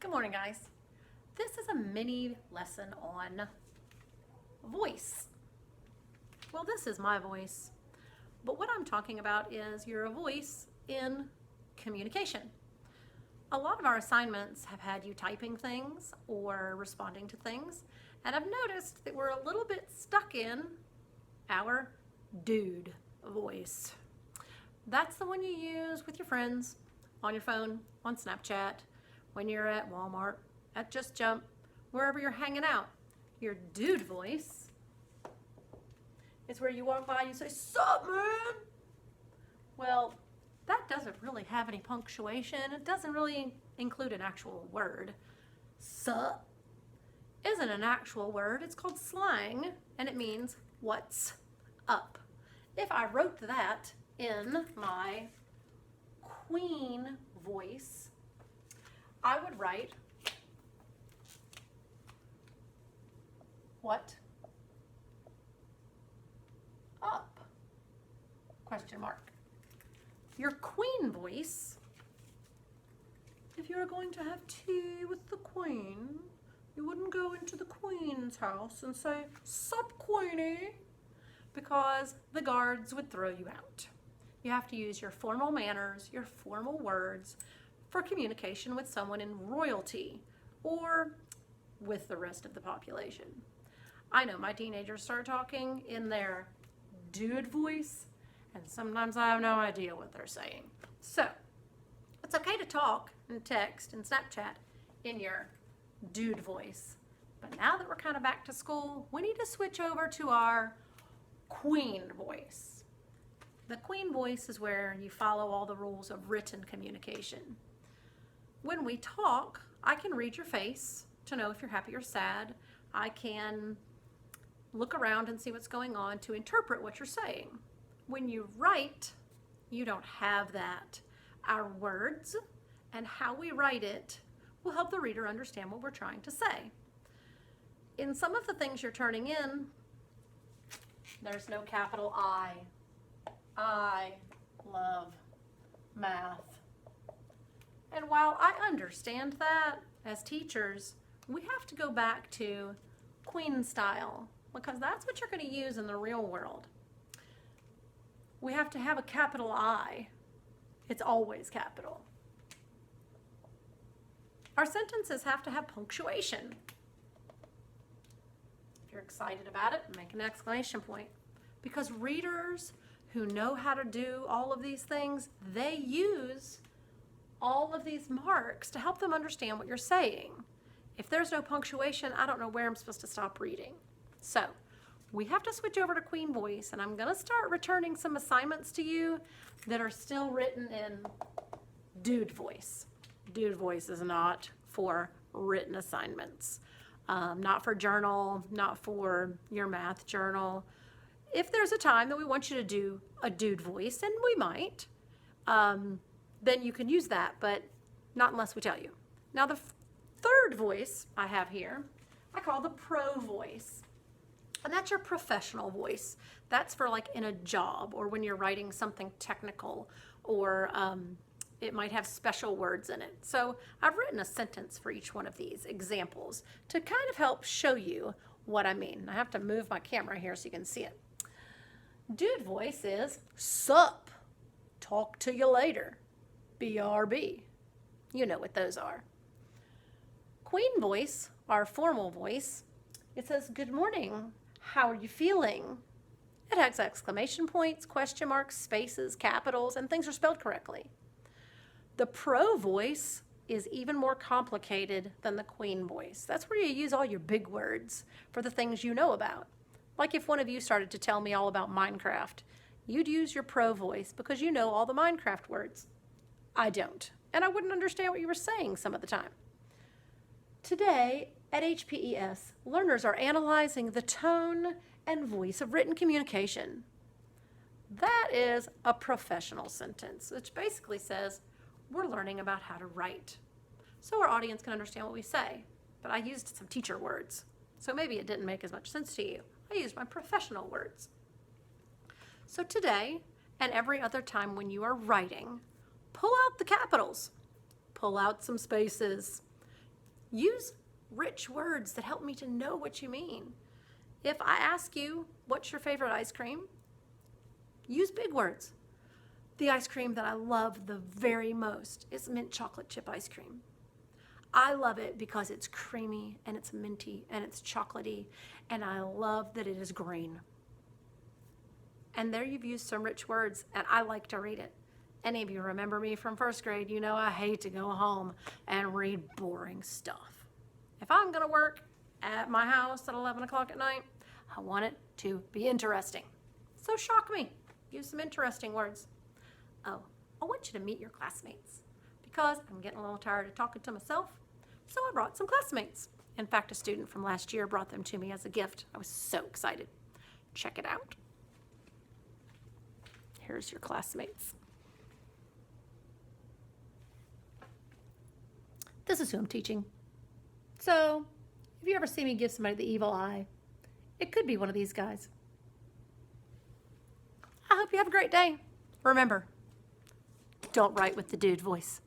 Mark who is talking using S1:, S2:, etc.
S1: Good morning, guys. This is a mini lesson on voice. Well, this is my voice, but what I'm talking about is your voice in communication. A lot of our assignments have had you typing things or responding to things, and I've noticed that we're a little bit stuck in our dude voice. That's the one you use with your friends, on your phone, on Snapchat, when you're at Walmart, at Just Jump, wherever you're hanging out. Your dude voice is where you walk by and you say, "Sup, man?" Well, that doesn't really have any punctuation. It doesn't really include an actual word. Sup isn't an actual word. It's called slang, and it means what's up. If I wrote that in my queen voice, I would write, "What up?" Question mark. Your queen voice, if you were going to have tea with the queen, you wouldn't go into the queen's house and say, "Sup, queenie," because the guards would throw you out. You have to use your formal manners, your formal words for communication with someone in royalty or with the rest of the population. I know my teenagers start talking in their dude voice, and sometimes I have no idea what they're saying. So, it's okay to talk and text and Snapchat in your dude voice. But now that we're kind of back to school, we need to switch over to our queen voice. The queen voice is where you follow all the rules of written communication. When we talk, I can read your face to know if you're happy or sad. I can look around and see what's going on to interpret what you're saying. When you write, you don't have that. Our words and how we write it will help the reader understand what we're trying to say. In some of the things you're turning in, there's no capital I. I love math. And while I understand that, as teachers, we have to go back to queen style because that's what you're going to use in the real world. We have to have a capital I. It's always capital. Our sentences have to have punctuation. If you're excited about it, make an exclamation point. Because readers who know how to do all of these things, they use all of these marks to help them understand what you're saying. If there's no punctuation, I don't know where I'm supposed to stop reading. So we have to switch over to queen voice, and I'm going to start returning some assignments to you that are still written in dude voice. Dude voice is not for written assignments, not for journal, not for your math journal. If there's a time that we want you to do a dude voice, and we might, then you can use that, but not unless we tell you. Now the third voice I have here, I call the pro voice. And that's your professional voice. That's for like in a job or when you're writing something technical or it might have special words in it. So I've written a sentence for each one of these examples to kind of help show you what I mean. I have to move my camera here so you can see it. Dude voice is sup, talk to you later, BRB. You know what those are. Queen voice, our formal voice, it says, "Good morning, how are you feeling?" It has exclamation points, question marks, spaces, capitals, and things are spelled correctly. The pro voice is even more complicated than the queen voice. That's where you use all your big words for the things you know about. Like if one of you started to tell me all about Minecraft, you'd use your pro voice because you know all the Minecraft words. I don't, and I wouldn't understand what you were saying some of the time. Today at HPES, learners are analyzing the tone and voice of written communication. That is a professional sentence, which basically says we're learning about how to write. So our audience can understand what we say, but I used some teacher words, so maybe it didn't make as much sense to you. I used my professional words. So today, and every other time when you are writing, pull out the capitals, pull out some spaces, Use rich words that help me to know what you mean. If I ask you, what's your favorite ice cream? Use big words. The ice cream that I love the very most is mint chocolate chip ice cream. I love it because it's creamy and it's minty and it's chocolatey, and I love that it is green. And there you've used some rich words, and I like to read it. Any of you remember me from first grade, you know I hate to go home and read boring stuff. If I'm going to work at my house at 11 o'clock at night, I want it to be interesting. So shock me. Use some interesting words. Oh, I want you to meet your classmates because I'm getting a little tired of talking to myself, so I brought some classmates. In fact, a student from last year brought them to me as a gift. I was so excited. Check it out. Here's your classmates. This is who I'm teaching. So, if you ever see me give somebody the evil eye, it could be one of these guys. I hope you have a great day. Remember, don't write with the dude voice.